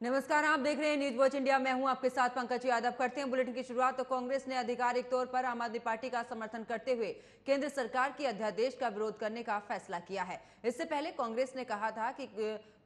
नमस्कार, आप देख रहे हैं न्यूज वॉच इंडिया। मैं हूं आपके साथ पंकज यादव। करते हैं बुलेटिन की शुरुआत। तो कांग्रेस ने आधिकारिक तौर पर आम आदमी पार्टी का समर्थन करते हुए केंद्र सरकार की अध्यादेश का विरोध करने का फैसला किया है। इससे पहले कांग्रेस ने कहा था कि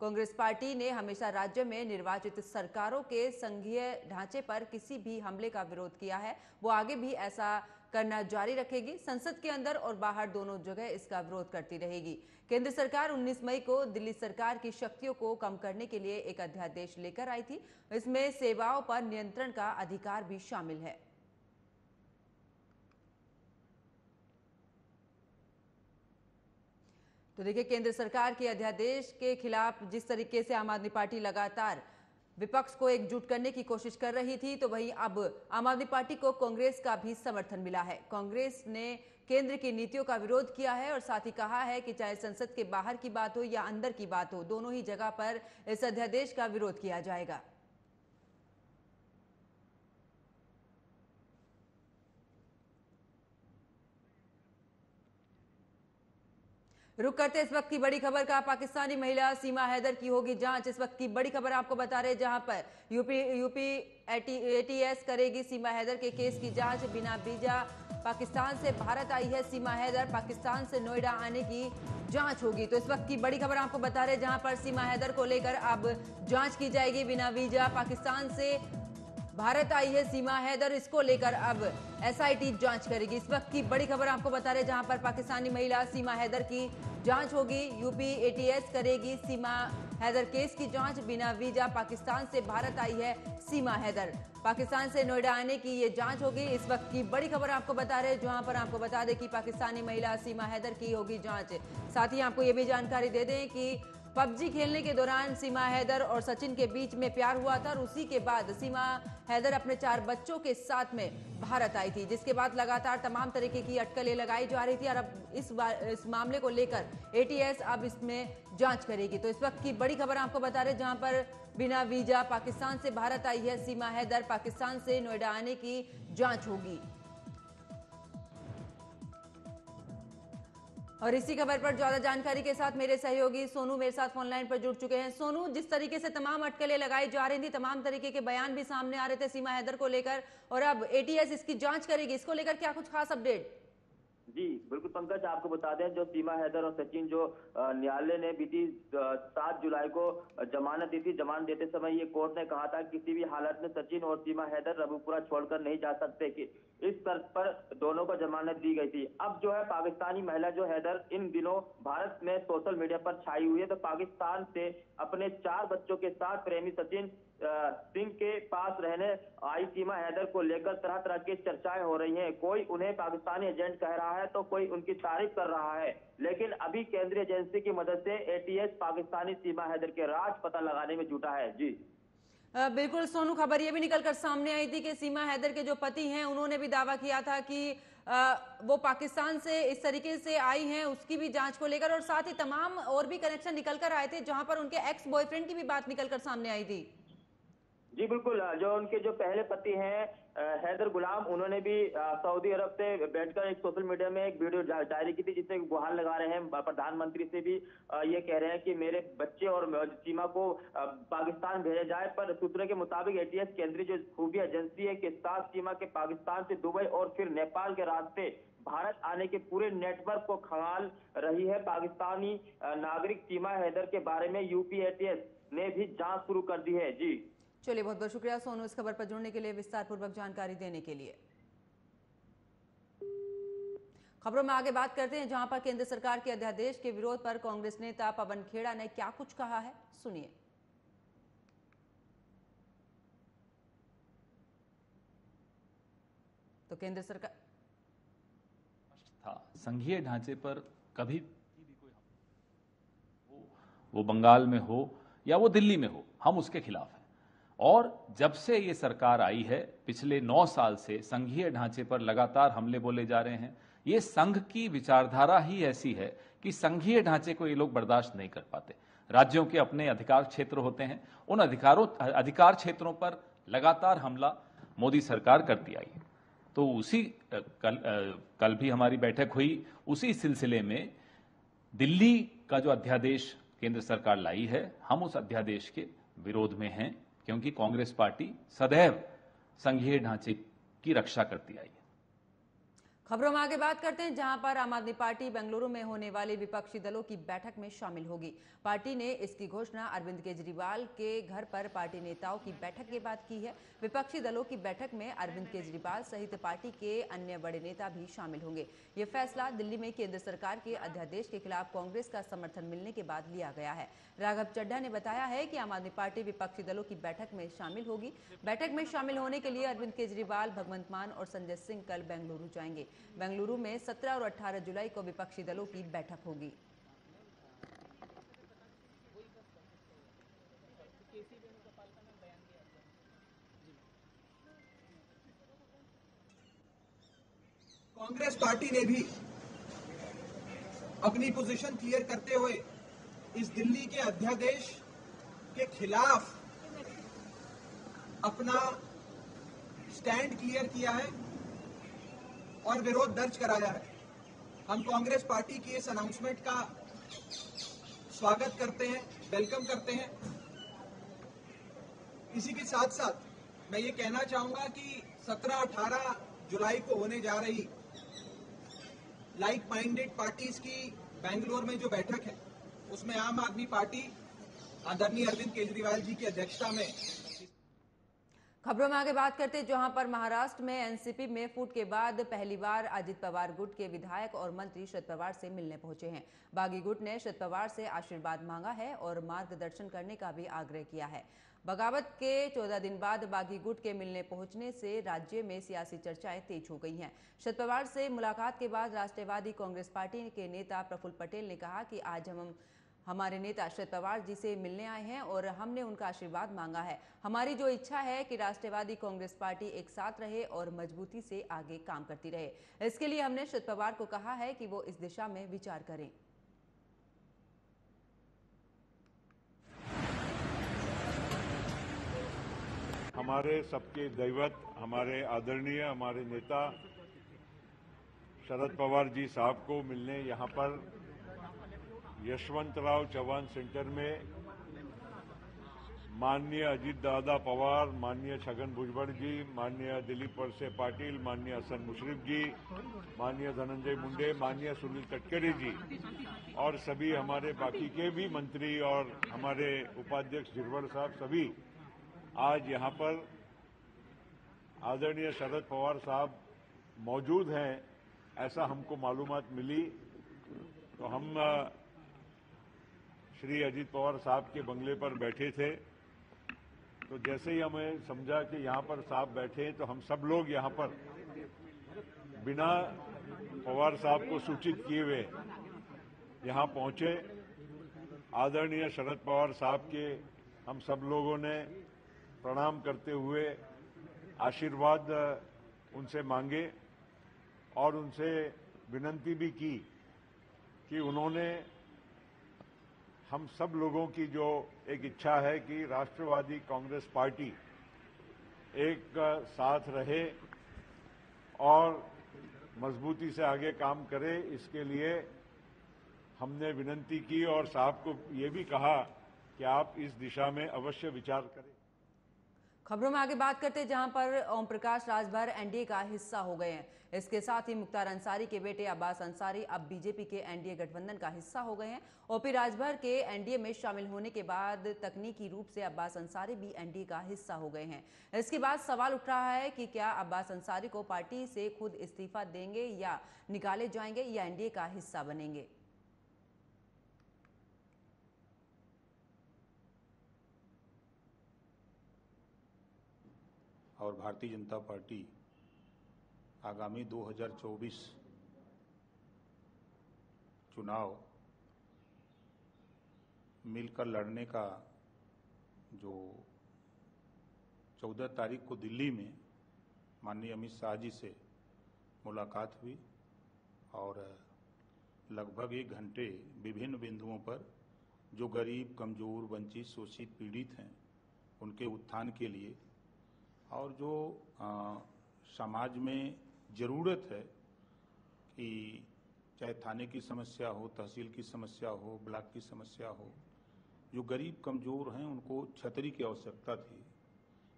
कांग्रेस पार्टी ने हमेशा राज्य में निर्वाचित सरकारों के संघीय ढांचे पर किसी भी हमले का विरोध किया है। वो आगे भी ऐसा करना जारी रखेगी। संसद के अंदर और बाहर दोनों जगह इसका विरोध करती रहेगी। केंद्र सरकार 19 मई को दिल्ली सरकार की शक्तियों को कम करने के लिए एक अध्यादेश लेकर आई थी। इसमें सेवाओं पर नियंत्रण का अधिकार भी शामिल है। तो देखिए, केंद्र सरकार के अध्यादेश के खिलाफ जिस तरीके से आम आदमी पार्टी लगातार विपक्ष को एकजुट करने की कोशिश कर रही थी, तो वहीं अब आम आदमी पार्टी को कांग्रेस का भी समर्थन मिला है। कांग्रेस ने केंद्र की नीतियों का विरोध किया है और साथ ही कहा है कि चाहे संसद के बाहर की बात हो या अंदर की बात हो, दोनों ही जगह पर इस अध्यादेश का विरोध किया जाएगा। रुक करते इस वक्त की बड़ी खबर का। पाकिस्तानी महिला सीमा हैदर की होगी जांच। इस वक्त की बड़ी खबर आपको बता रहे, जहां पर यूपी एटीएस करेगी सीमा हैदर के केस की जांच। बिना वीजा पाकिस्तान से भारत आई है सीमा हैदर, पाकिस्तान से नोएडा आने की जांच होगी। तो इस वक्त की बड़ी खबर आपको बता रहे, जहां पर सीमा हैदर को लेकर अब जांच की जाएगी। बिना वीजा पाकिस्तान से भारत आई है सीमा हैदर, इसको लेकर अब एसआईटी जांच करेगी। इस वक्त की बड़ी खबर आपको बता रहे, जहां पर पाकिस्तानी महिला सीमा हैदर की जांच होगी। यूपी एटीएस करेगी सीमा हैदर केस की जांच। बिना वीजा पाकिस्तान से भारत आई है सीमा हैदर, पाकिस्तान से नोएडा आने की ये जांच होगी। इस वक्त की बड़ी खबर आपको बता रहे, जहां पर आपको बता दें कि पाकिस्तानी महिला सीमा हैदर की होगी जांच। साथ ही आपको ये भी जानकारी दे दें कि पबजी खेलने के दौरान सीमा हैदर और सचिन के बीच में प्यार हुआ था और उसी के बाद सीमा हैदर अपने 4 बच्चों के साथ में भारत आई थी, जिसके बाद लगातार तमाम तरीके की अटकलें लगाई जा रही थी। और अब इस मामले को लेकर एटीएस अब इसमें जांच करेगी। तो इस वक्त की बड़ी खबर आपको बता रहे, जहां पर बिना वीजा पाकिस्तान से भारत आई है सीमा हैदर, पाकिस्तान से नोएडा आने की जांच होगी। और इसी खबर पर ज्यादा जानकारी के साथ मेरे सहयोगी सोनू मेरे साथ फोनलाइन पर जुड़ चुके हैं। सोनू, जिस तरीके से तमाम अटकलें लगाई जा रही थी, तमाम तरीके के बयान भी सामने आ रहे थे सीमा हैदर को लेकर, और अब एटीएस इसकी जांच करेगी, इसको लेकर क्या कुछ खास अपडेट? जी बिल्कुल पंकज, आपको बता दें जो सीमा हैदर और सचिन जो न्यायालय ने बीती 7 जुलाई को जमानत दी थी। जमानत देते समय ये कोर्ट ने कहा था कि किसी भी हालत में सचिन और सीमा हैदर रबूपुरा छोड़कर नहीं जा सकते, कि इस शर्त पर दोनों को जमानत दी गई थी। अब जो है पाकिस्तानी महिला जो हैदर इन दिनों भारत में सोशल मीडिया पर छाई हुई है। तो पाकिस्तान से अपने 4 बच्चों के साथ प्रेमी सचिन सिंह के पास रहने आई सीमा हैदर को लेकर तरह तरह की चर्चाएं हो रही हैं। कोई उन्हें पाकिस्तानी एजेंट कह रहा है तो कोई उनकी तारीफ कर रहा है। लेकिन अभी केंद्रीय एजेंसी की मदद से एटीएस पाकिस्तानी सीमा हैदर के राज पता लगाने में जुटा है। जी बिल्कुल सोनू, खबर ये भी निकलकर सामने आई थी कि सीमा हैदर के जो पति हैं, उन्होंने भी दावा किया था कि वो पाकिस्तान से इस तरीके से आई हैं, उसकी भी जांच को लेकर, और साथ ही तमाम और भी कनेक्शन निकलकर आए थे, जहां पर उनके एक्स बॉयफ्रेंड की भी बात निकलकर सामने आई थी। जी बिल्कुल, जो उनके जो पहले पति हैं हैदर गुलाम, उन्होंने भी सऊदी अरब से बैठकर एक सोशल मीडिया में एक वीडियो जारी की थी, जिसमें गुहार लगा रहे हैं प्रधानमंत्री से भी ये कह रहे हैं कि मेरे बच्चे और सीमा को पाकिस्तान भेजा जाए। पर सूत्रों के मुताबिक एटीएस केंद्रीय जो खुफिया एजेंसी है के साथ सीमा के पाकिस्तान से दुबई और फिर नेपाल के रास्ते भारत आने के पूरे नेटवर्क को खंगाल रही है। पाकिस्तानी नागरिक सीमा हैदर के बारे में यूपी एटीएस ने भी जांच शुरू कर दी है। जी चलिए, बहुत बहुत शुक्रिया सोनू इस खबर पर जुड़ने के लिए, विस्तार पूर्वक जानकारी देने के लिए। खबरों में आगे बात करते हैं, जहां पर केंद्र सरकार के अध्यादेश के विरोध पर कांग्रेस नेता पवन खेड़ा ने क्या कुछ कहा है, सुनिए। तो केंद्र सरकार था संघीय ढांचे पर कभी भी कोई वो बंगाल में हो या वो दिल्ली में हो, हम उसके खिलाफ हैं। और जब से ये सरकार आई है, पिछले 9 साल से संघीय ढांचे पर लगातार हमले बोले जा रहे हैं। ये संघ की विचारधारा ही ऐसी है कि संघीय ढांचे को ये लोग बर्दाश्त नहीं कर पाते। राज्यों के अपने अधिकार क्षेत्र होते हैं, उन अधिकार क्षेत्रों पर लगातार हमला मोदी सरकार करती आई है। तो उसी कल भी हमारी बैठक हुई, उसी सिलसिले में दिल्ली का जो अध्यादेश केंद्र सरकार लाई है, हम उस अध्यादेश के विरोध में हैं। क्योंकि कांग्रेस पार्टी सदैव संघीय ढांचे की रक्षा करती आई है। खबरों में आगे बात करते हैं, जहां पर आम आदमी पार्टी बेंगलुरु में होने वाली विपक्षी दलों की बैठक में शामिल होगी। पार्टी ने इसकी घोषणा अरविंद केजरीवाल के घर पर पार्टी नेताओं की बैठक के बाद की है। विपक्षी दलों की बैठक में अरविंद केजरीवाल सहित पार्टी के अन्य बड़े नेता भी शामिल होंगे। ये फैसला दिल्ली में केंद्र सरकार के अध्यादेश के खिलाफ कांग्रेस का समर्थन मिलने के बाद लिया गया है। राघव चड्ढा ने बताया है कि आम आदमी पार्टी विपक्षी दलों की बैठक में शामिल होगी। बैठक में शामिल होने के लिए अरविंद केजरीवाल, भगवंत मान और संजय सिंह कल बेंगलुरु जाएंगे। बेंगलुरु में 17 और 18 जुलाई को विपक्षी दलों की बैठक होगी। कांग्रेस पार्टी ने भी अपनी पोजीशन क्लियर करते हुए इस दिल्ली के अध्यादेश के खिलाफ अपना स्टैंड क्लियर किया है और विरोध दर्ज कराया है। हम कांग्रेस पार्टी की इस अनाउंसमेंट का स्वागत करते हैं, वेलकम करते हैं। इसी के साथ साथ मैं ये कहना चाहूंगा कि 17-18 जुलाई को होने जा रही लाइक माइंडेड पार्टीज की बेंगलुरु में जो बैठक है, उसमें आम आदमी पार्टी आदरणीय अरविंद केजरीवाल जी की अध्यक्षता में। खबरों में आगे बात करते हैं, जहां पर महाराष्ट्र में एनसीपी में फूट के बाद पहली बार अजित पवार गुट के विधायक और मंत्री शरद पवार से मिलने पहुंचे हैं। बागी गुट ने शरद पवार से आशीर्वाद मांगा है और मार्गदर्शन करने का भी आग्रह किया है। बगावत के 14 दिन बाद बागी गुट के मिलने पहुंचने से राज्य में सियासी चर्चाएं तेज हो गई हैं। शरद पवार से मुलाकात के बाद राष्ट्रवादी कांग्रेस पार्टी के नेता प्रफुल्ल पटेल ने कहा कि आज हम हमारे नेता शरद पवार जी से मिलने आए हैं और हमने उनका आशीर्वाद मांगा है। हमारी जो इच्छा है कि राष्ट्रवादी कांग्रेस पार्टी एक साथ रहे और मजबूती से आगे काम करती रहे, इसके लिए हमने शरद पवार को कहा है कि वो इस दिशा में विचार करें। हमारे सबके दैवत, हमारे आदरणीय, हमारे नेता शरद पवार जी साहब को मिलने यहाँ पर यशवंतराव चौहान सेंटर में माननीय अजीत दादा पवार, माननीय छगन भुजबल जी, माननीय दिलीप वलसे पाटिल, माननीय हसन मुशर्रफ जी, माननीय धनंजय मुंडे, माननीय सुनील तटकरे जी और सभी हमारे बाकी के भी मंत्री और हमारे उपाध्यक्ष झिरवल साहब सभी आज यहाँ पर आदरणीय शरद पवार साहब मौजूद हैं, ऐसा हमको मालूमात मिली। तो हम श्री अजीत पवार साहब के बंगले पर बैठे थे, तो जैसे ही हमें समझा कि यहाँ पर साहब बैठे हैं, तो हम सब लोग यहाँ पर बिना पवार साहब को सूचित किए हुए यहाँ पहुंचे। आदरणीय शरद पवार साहब के हम सब लोगों ने प्रणाम करते हुए आशीर्वाद उनसे मांगे और उनसे विनती भी की कि उन्होंने हम सब लोगों की जो एक इच्छा है कि राष्ट्रवादी कांग्रेस पार्टी एक साथ रहे और मजबूती से आगे काम करे, इसके लिए हमने विनती की और साहब को ये भी कहा कि आप इस दिशा में अवश्य विचार करें। खबरों में आगे बात करते हैं, जहां पर ओम प्रकाश राजभर एनडीए का हिस्सा हो गए हैं। इसके साथ ही मुख्तार अंसारी के बेटे अब्बास अंसारी अब बीजेपी के एनडीए गठबंधन का हिस्सा हो गए हैं। ओपी राजभर के एनडीए में शामिल होने के बाद तकनीकी रूप से अब्बास अंसारी भी एनडीए का हिस्सा हो गए हैं। इसके बाद सवाल उठ रहा है कि क्या अब्बास अंसारी को पार्टी से खुद इस्तीफा देंगे या निकाले जाएंगे या एनडीए का हिस्सा बनेंगे। और भारतीय जनता पार्टी आगामी 2024 चुनाव मिलकर लड़ने का जो 14 तारीख को दिल्ली में माननीय अमित शाह जी से मुलाकात हुई और लगभग 1 घंटे विभिन्न बिंदुओं पर जो गरीब, कमजोर, वंचित, शोषित, पीड़ित हैं उनके उत्थान के लिए और जो समाज में ज़रूरत है कि चाहे थाने की समस्या हो, तहसील की समस्या हो, ब्लॉक की समस्या हो, जो गरीब कमज़ोर हैं उनको छतरी की आवश्यकता थी,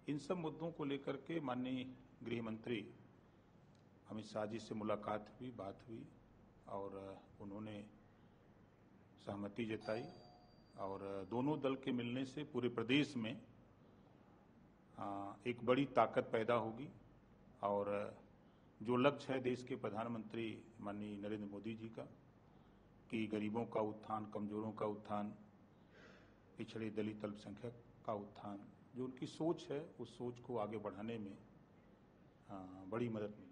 इन सब मुद्दों को लेकर के माननीय गृह मंत्री अमित शाह जी से मुलाकात हुई, बात हुई और उन्होंने सहमति जताई और दोनों दल के मिलने से पूरे प्रदेश में एक बड़ी ताकत पैदा होगी और जो लक्ष्य है देश के प्रधानमंत्री माननीय नरेंद्र मोदी जी का कि गरीबों का उत्थान, कमजोरों का उत्थान, पिछड़े दलित अल्पसंख्यक का उत्थान, जो उनकी सोच है उस सोच को आगे बढ़ाने में बड़ी मदद मिली।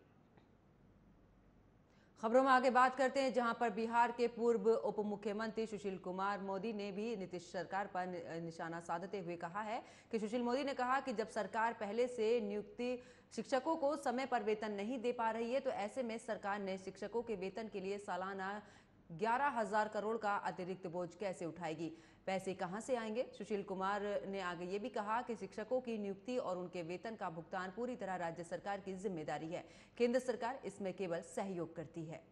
खबरों में आगे बात करते हैं, जहां पर बिहार के पूर्व उप मुख्यमंत्री सुशील कुमार मोदी ने भी नीतीश सरकार पर निशाना साधते हुए कहा है कि सुशील मोदी ने कहा कि जब सरकार पहले से नियुक्ति शिक्षकों को समय पर वेतन नहीं दे पा रही है तो ऐसे में सरकार ने शिक्षकों के वेतन के लिए सालाना 11,000 करोड़ का अतिरिक्त बोझ कैसे उठाएगी, पैसे कहां से आएंगे। सुशील कुमार ने आगे ये भी कहा कि शिक्षकों की नियुक्ति और उनके वेतन का भुगतान पूरी तरह राज्य सरकार की जिम्मेदारी है, केंद्र सरकार इसमें केवल सहयोग करती है।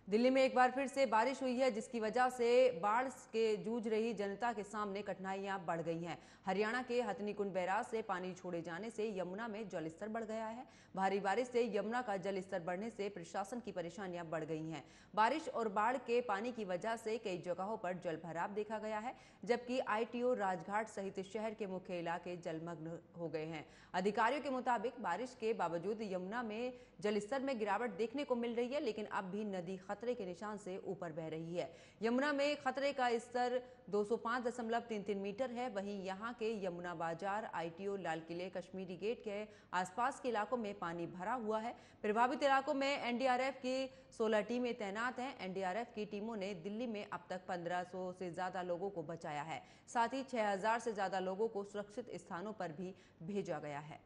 दिल्ली में एक बार फिर से बारिश हुई है, जिसकी वजह से बाढ़ के जूझ रही जनता के सामने कठिनाइयां बढ़ गई हैं। हरियाणा के हथनीकुंड बैराज से पानी छोड़े जाने से यमुना में जलस्तर बढ़ गया है। भारी बारिश से यमुना का जलस्तर बढ़ने से प्रशासन की परेशानियां बढ़ गई हैं। बारिश और बाढ़ के पानी की वजह से कई जगहों पर जलभराव देखा गया है, जबकि ITO, राजघाट सहित शहर के मुख्य इलाके जलमग्न हो गए हैं। अधिकारियों के मुताबिक बारिश के बावजूद यमुना में जलस्तर में गिरावट देखने को मिल रही है, लेकिन अब भी नदी खतरे के निशान से ऊपर बह रही है। यमुना में खतरे का स्तर 205.33 मीटर है। वहीं यहां के यमुना बाजार, ITO, लाल किले, कश्मीरी गेट के आसपास के इलाकों में पानी भरा हुआ है। प्रभावित इलाकों में NDRF की 16 टीमें तैनात हैं। NDRF की टीमों ने दिल्ली में अब तक 1500 से ज्यादा लोगों को बचाया है। साथ ही 6000 से ज्यादा लोगों को सुरक्षित स्थानों पर भी भेजा गया है।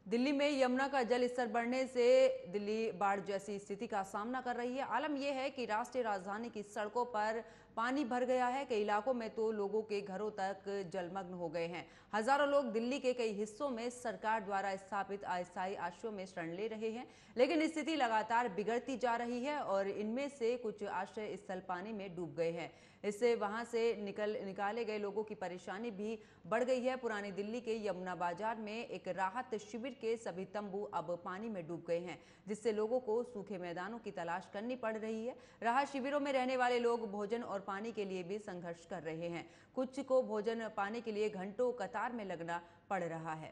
दिल्ली में यमुना का जल स्तर बढ़ने से दिल्ली बाढ़ जैसी स्थिति का सामना कर रही है। आलम यह है कि राष्ट्रीय राजधानी की सड़कों पर पानी भर गया है। कई इलाकों में तो लोगों के घरों तक जलमग्न हो गए हैं। हजारों लोग दिल्ली के कई हिस्सों में सरकार द्वारा स्थापित अस्थायी आश्रयों में शरण ले रहे हैं, लेकिन स्थिति लगातार बिगड़ती जा रही है और इनमें से कुछ आश्रय स्थल पानी में डूब गए हैं। इससे वहां से निकाले गए लोगों की परेशानी भी बढ़ गई है। पुरानी दिल्ली के यमुना बाजार में एक राहत शिविर के सभी तंबू अब पानी में डूब गए हैं, जिससे लोगों को सूखे मैदानों की तलाश करनी पड़ रही है। राहत शिविरों में रहने वाले लोग भोजन और पानी के लिए भी संघर्ष कर रहे हैं। कुछ को भोजन पाने के लिए घंटों कतार में लगना पड़ रहा है।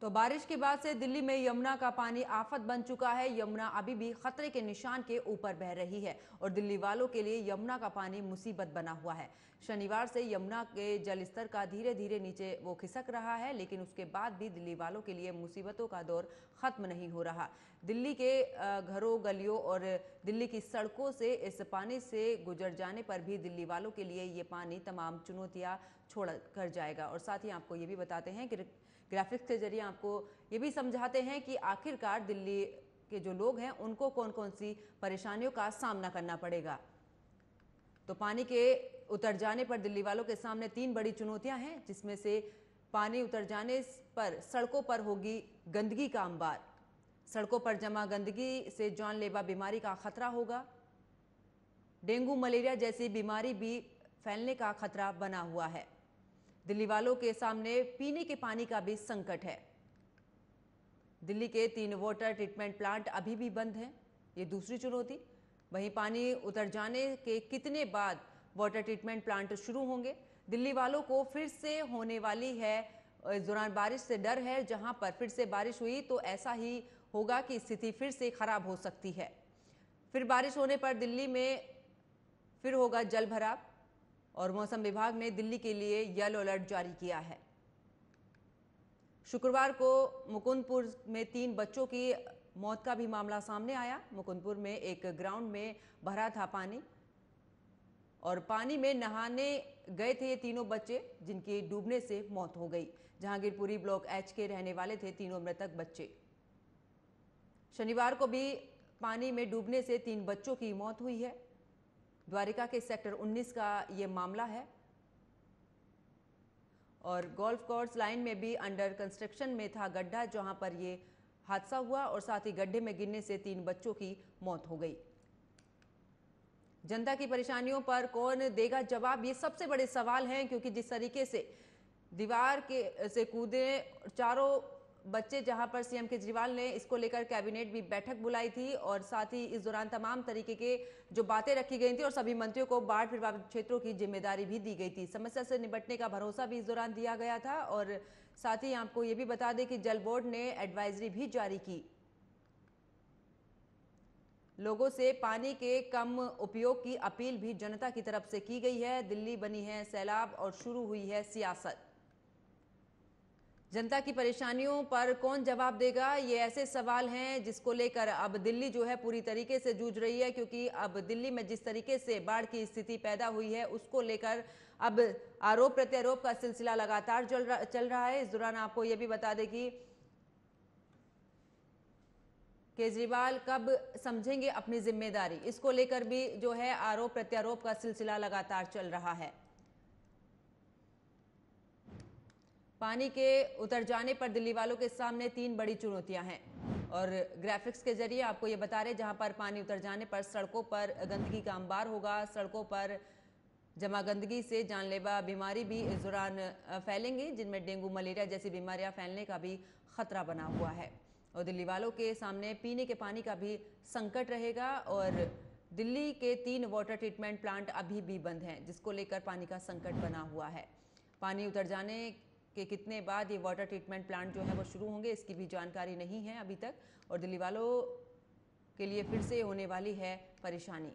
तो बारिश के बाद से दिल्ली में यमुना का पानी आफत बन चुका है। यमुना अभी भी खतरे के निशान के ऊपर बह रही है और दिल्ली वालों के लिए यमुना का पानी मुसीबत बना हुआ है। शनिवार से यमुना के जलस्तर का धीरे धीरे नीचे वो खिसक रहा है, लेकिन उसके बाद भी दिल्ली वालों के लिए मुसीबतों का दौर खत्म नहीं हो रहा। दिल्ली के घरों, गलियों और दिल्ली की सड़कों से इस पानी से गुजर जाने पर भी दिल्ली वालों के लिए ये पानी तमाम चुनौतियां छोड़ कर जाएगा। और साथ ही आपको ये भी बताते हैं कि ग्राफिक्स के जरिए आपको ये भी समझाते हैं कि आखिरकार दिल्ली के जो लोग हैं उनको कौन कौन सी परेशानियों का सामना करना पड़ेगा। तो पानी के उतर जाने पर दिल्ली वालों के सामने 3 बड़ी चुनौतियां हैं, जिसमें से पानी उतर जाने पर सड़कों पर होगी गंदगी का अंबार। सड़कों पर जमा गंदगी से जानलेवा बीमारी का खतरा होगा। डेंगू, मलेरिया जैसी बीमारी भी फैलने का खतरा बना हुआ है। दिल्ली वालों के सामने पीने के पानी का भी संकट है। दिल्ली के 3 वाटर ट्रीटमेंट प्लांट अभी भी बंद हैं, ये दूसरी चुनौती। वहीं पानी उतर जाने के कितने बाद वाटर ट्रीटमेंट प्लांट शुरू होंगे। दिल्ली वालों को फिर से होने वाली है इस दौरान बारिश से डर है। जहां पर फिर से बारिश हुई तो ऐसा ही होगा कि स्थिति फिर से खराब हो सकती है। फिर बारिश होने पर दिल्ली में फिर होगा जल भराव और मौसम विभाग ने दिल्ली के लिए येलो अलर्ट जारी किया है। शुक्रवार को मुकुंदपुर में 3 बच्चों की मौत का भी मामला सामने आया। मुकुंदपुर में एक ग्राउंड में भरा था पानी और पानी में नहाने गए थे ये तीनों बच्चे, जिनकी डूबने से मौत हो गई। जहांगीरपुरी ब्लॉक एच के रहने वाले थे तीनों मृतक बच्चे। शनिवार को भी पानी में डूबने से 3 बच्चों की मौत हुई है। द्वारिका के सेक्टर 19 का ये मामला है और गोल्फ कोर्स लाइन में भी अंडर कंस्ट्रक्शन में था गड्ढा, जहां पर ये हादसा हुआ और साथ ही गड्ढे में गिरने से 3 बच्चों की मौत हो गई। जनता की परेशानियों पर कौन देगा जवाब, ये सबसे बड़े सवाल हैं, क्योंकि जिस तरीके से दीवार के से कूदे चारों बच्चे, जहां पर सीएम केजरीवाल ने इसको लेकर कैबिनेट भी बैठक बुलाई थी और साथ ही इस दौरान तमाम तरीके के जो बातें रखी गई थी और सभी मंत्रियों को बाढ़ प्रभावित क्षेत्रों की जिम्मेदारी भी दी गई थी। समस्या से निपटने का भरोसा भी इस दौरान दिया गया था और साथ ही आपको ये भी बता दें कि जल बोर्ड ने एडवाइजरी भी जारी की। लोगों से पानी के कम उपयोग की अपील भी जनता की तरफ से की गई है। दिल्ली बनी है सैलाब और शुरू हुई है सियासत। जनता की परेशानियों पर कौन जवाब देगा, ये ऐसे सवाल हैं जिसको लेकर अब दिल्ली जो है पूरी तरीके से जूझ रही है, क्योंकि अब दिल्ली में जिस तरीके से बाढ़ की स्थिति पैदा हुई है उसको लेकर अब आरोप प्रत्यारोप का सिलसिला लगातार चल रहा है। इस दौरान आपको ये भी बता दें कि केजरीवाल कब समझेंगे अपनी जिम्मेदारी, इसको लेकर भी जो है आरोप प्रत्यारोप का सिलसिला लगातार चल रहा है। पानी के उतर जाने पर दिल्ली वालों के सामने 3 बड़ी चुनौतियां हैं और ग्राफिक्स के जरिए आपको ये बता रहे जहां पर पानी उतर जाने पर सड़कों पर गंदगी का अंबार होगा। सड़कों पर जमा गंदगी से जानलेवा बीमारी भी इस दौरान फैलेंगी, जिनमें डेंगू मलेरिया जैसी बीमारियां फैलने का भी खतरा बना हुआ है। और दिल्ली वालों के सामने पीने के पानी का भी संकट रहेगा और दिल्ली के 3 वाटर ट्रीटमेंट प्लांट अभी भी बंद हैं, जिसको लेकर पानी का संकट बना हुआ है। पानी उतर जाने के कितने बाद ये वाटर ट्रीटमेंट प्लांट जो है वो शुरू होंगे, इसकी भी जानकारी नहीं है अभी तक और दिल्ली वालों के लिए फिर से होने वाली है परेशानी।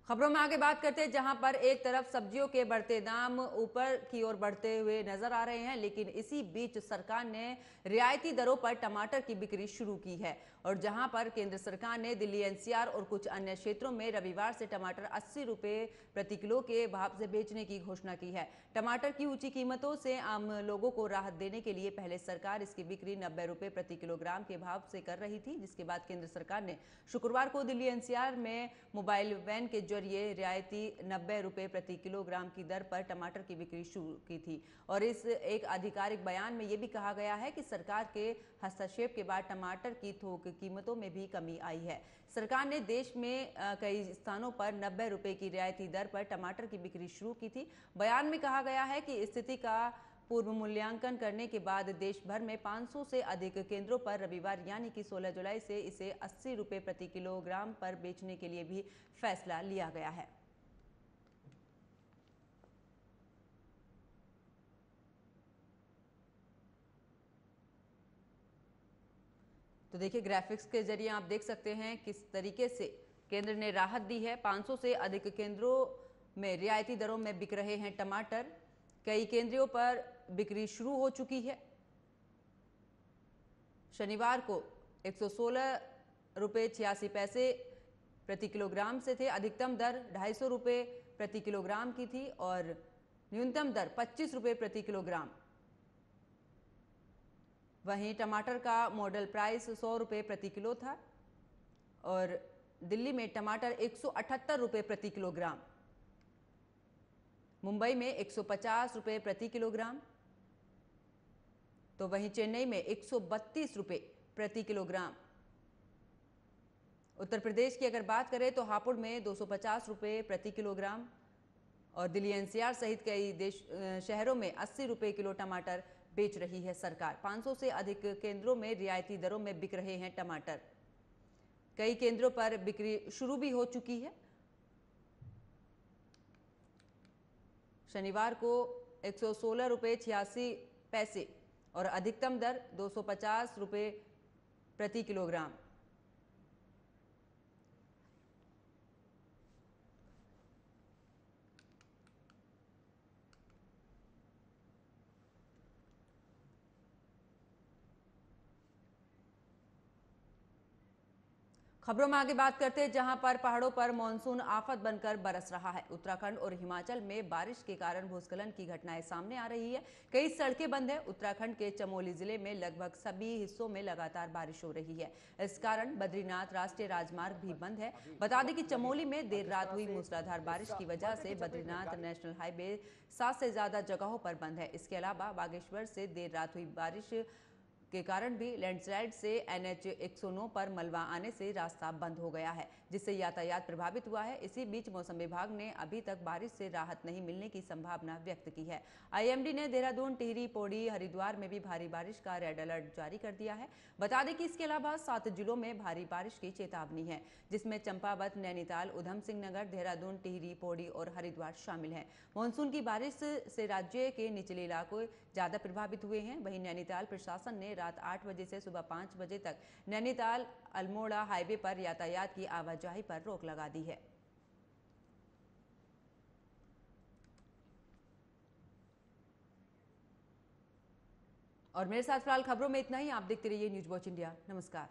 खबरों में आगे बात करते हैं, जहां पर एक तरफ सब्जियों के बढ़ते दाम ऊपर की ओर बढ़ते हुए नजर आ रहे हैं, लेकिन इसी बीच सरकार ने रियायती दरों पर टमाटर की बिक्री शुरू की है और जहां पर केंद्र सरकार ने दिल्ली एनसीआर और कुछ अन्य क्षेत्रों में रविवार से टमाटर 80 रुपए प्रति किलो के भाव से बेचने की घोषणा की है। टमाटर की ऊंची कीमतों से आम लोगों को राहत देने के लिए पहले सरकार इसकी बिक्री 90 रुपए प्रति किलोग्राम के भाव से कर रही थी, जिसके बाद केंद्र सरकार ने शुक्रवार को दिल्ली एनसीआर में मोबाइल वैन के जरिए रियायती 90 रुपए प्रति किलोग्राम की दर पर टमाटर की बिक्री शुरू की थी और इस एक आधिकारिक बयान में यह भी कहा गया है कि सरकार के हस्तक्षेप के बाद टमाटर की थोक कीमतों में भी कमी आई है। सरकार ने देश में कई स्थानों पर 90 रुपए की रियायती दर पर टमाटर की बिक्री शुरू की थी। बयान में कहा गया है कि स्थिति का पूर्व मूल्यांकन करने के बाद देश भर में 500 से अधिक केंद्रों पर रविवार यानी कि 16 जुलाई से इसे 80 रुपए प्रति किलोग्राम पर बेचने के लिए भी फैसला लिया गया है। तो देखिए ग्राफिक्स के जरिए आप देख सकते हैं किस तरीके से केंद्र ने राहत दी है। 500 से अधिक केंद्रों में रियायती दरों में बिक रहे हैं टमाटर। कई केंद्रों पर बिक्री शुरू हो चुकी है। शनिवार को 116 रुपए 86 पैसे प्रति किलोग्राम से थे। अधिकतम दर 250 रुपए प्रति किलोग्राम की थी और न्यूनतम दर 25 रुपए प्रति किलोग्राम। वहीं टमाटर का मॉडल प्राइस 100 रुपए प्रति किलो था और दिल्ली में टमाटर 178 रुपए प्रति किलोग्राम, मुंबई में 150 रुपए प्रति किलोग्राम, तो वहीं चेन्नई में 132 रुपए प्रति किलोग्राम। उत्तर प्रदेश की अगर बात करें तो हापुड़ में 250 रुपए प्रति किलोग्राम और दिल्ली एनसीआर सहित कई शहरों में 80 रुपए किलो टमाटर बेच रही है सरकार। 500 से अधिक केंद्रों में रियायती दरों में बिक रहे हैं टमाटर। कई केंद्रों पर बिक्री शुरू भी हो चुकी है। शनिवार को 116 रुपए 86 पैसे और अधिकतम दर 250 रुपये प्रति किलोग्राम। खबरों में आगे बात करते हैं, जहां पर पहाड़ों पर मानसून आफत बनकर बरस रहा है। उत्तराखंड और हिमाचल में बारिश के कारण भूस्खलन की घटनाएं सामने आ रही है। कई सड़कें बंद है। उत्तराखंड के चमोली जिले में लगभग सभी हिस्सों में लगातार बारिश हो रही है। इस कारण बद्रीनाथ राष्ट्रीय राजमार्ग भी बंद है। बता दें कि चमोली में देर रात हुई मूसलाधार बारिश की वजह से बद्रीनाथ नेशनल हाईवे 7 से ज्यादा जगहों पर बंद है। इसके अलावा बागेश्वर से देर रात हुई बारिश के कारण भी लैंडस्लाइड से NH 109 पर मलबा आने से रास्ता बंद हो गया है, जिससे यातायात प्रभावित हुआ है। इसी बीच मौसम विभाग ने अभी तक बारिश से राहत नहीं मिलने की संभावना व्यक्त की है। IMD ने देहरादून, टिहरी, पौड़ी, हरिद्वार में भी भारी बारिश का रेड अलर्ट जारी कर दिया है। बता दें कि इसके अलावा 7 जिलों में भारी बारिश की चेतावनी है, जिसमें चंपावत, नैनीताल, उधम सिंह नगर, देहरादून, टिहरी, पौड़ी और हरिद्वार शामिल है। मानसून की बारिश से राज्य के निचले इलाके ज्यादा प्रभावित हुए हैं। वहीं नैनीताल प्रशासन ने रात 8 बजे से सुबह 5 बजे तक नैनीताल अल्मोड़ा हाईवे पर यातायात की आवाजाही पर रोक लगा दी है। और मेरे साथ फिलहाल खबरों में इतना ही। आप देखते रहिए न्यूज वॉच इंडिया। नमस्कार।